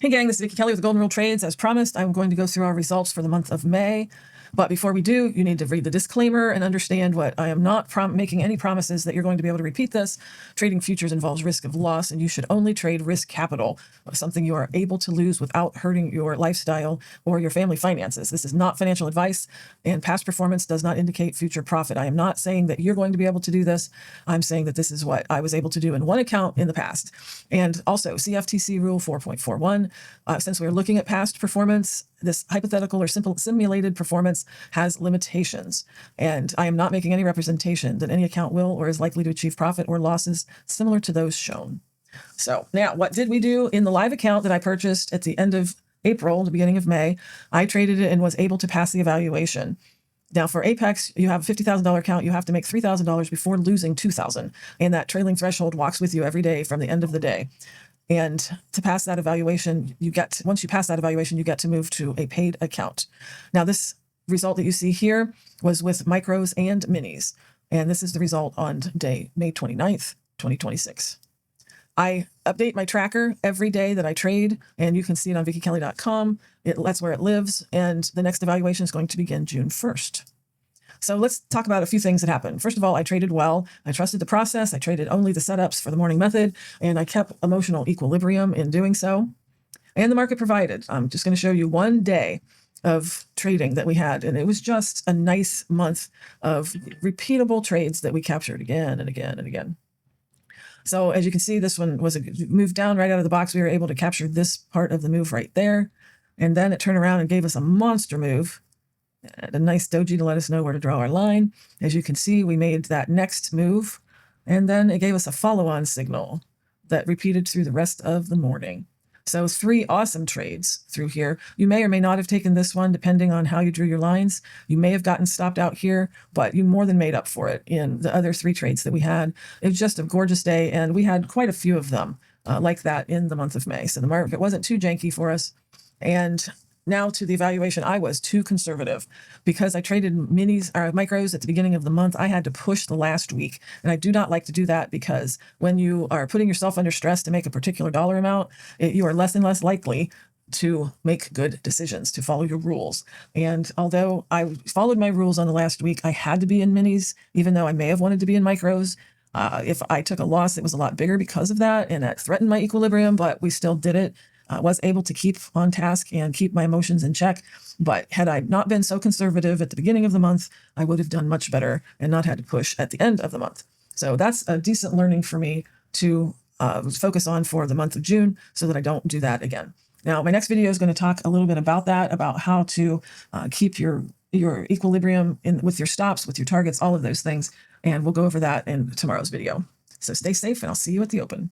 Hey gang, this is Vicki Kelly with Golden Rule Trades. As promised, I'm going to go through our results for the month of May. But before we do, you need to read the disclaimer and understand what I am not making any promises that you're going to be able to repeat this. Trading futures involves risk of loss, and you should only trade risk capital, something you are able to lose without hurting your lifestyle or your family finances. This is not financial advice, and past performance does not indicate future profit. I am not saying that you're going to be able to do this. I'm saying that this is what I was able to do in one account in the past. And also, CFTC Rule 4.41, since we're looking at past performance, this hypothetical or simple simulated performance has limitations, and I am not making any representation that any account will or is likely to achieve profit or losses similar to those shown. So now, what did we do in the live account that I purchased at the end of April, the beginning of May? I traded it and was able to pass the evaluation. Now, for Apex, you have a $50,000 account. You have to make $3,000 before losing $2,000, and that trailing threshold walks with you every day from the end of the day. And to pass that evaluation, once you pass that evaluation, you get to move to a paid account. Now, this result that you see here was with micros and minis. And this is the result on day May 29th, 2026. I update my tracker every day that I trade, and you can see it on VickiKelly.com. That's where it lives. And the next evaluation is going to begin June 1st. So let's talk about a few things that happened. First of all, I traded well. I trusted the process. I traded only the setups for the morning method, and I kept emotional equilibrium in doing so. And the market provided. I'm just going to show you one day of trading that we had, and it was just a nice month of repeatable trades that we captured again and again and again. So as you can see, this one was a move down right out of the box. We were able to capture this part of the move right there, and then it turned around and gave us a monster move. And a nice doji to let us know where to draw our line. As you can see, we made that next move, and then it gave us a follow-on signal that repeated through the rest of the morning. So 3 awesome trades through here. You may or may not have taken this one, depending on how you drew your lines. You may have gotten stopped out here, but you more than made up for it in the other 3 trades that we had. It was just a gorgeous day, and we had quite a few of them like that in the month of May. So the market wasn't too janky for us. And now to the evaluation, I was too conservative because I traded micros at the beginning of the month. I had to push the last week, and I do not like to do that because when you are putting yourself under stress to make a particular dollar amount, you are less and less likely to make good decisions, to follow your rules. And although I followed my rules on the last week, I had to be in minis, even though I may have wanted to be in micros. If I took a loss, it was a lot bigger because of that, and that threatened my equilibrium, but we still did it. Was able to keep on task and keep my emotions in check. But had I not been so conservative at the beginning of the month, I would have done much better and not had to push at the end of the month. So that's a decent learning for me to focus on for the month of June so that I don't do that again. Now, my next video is going to talk a little bit about that, about how to keep your equilibrium with your stops, with your targets, all of those things. And we'll go over that in tomorrow's video. So stay safe, and I'll see you at the open.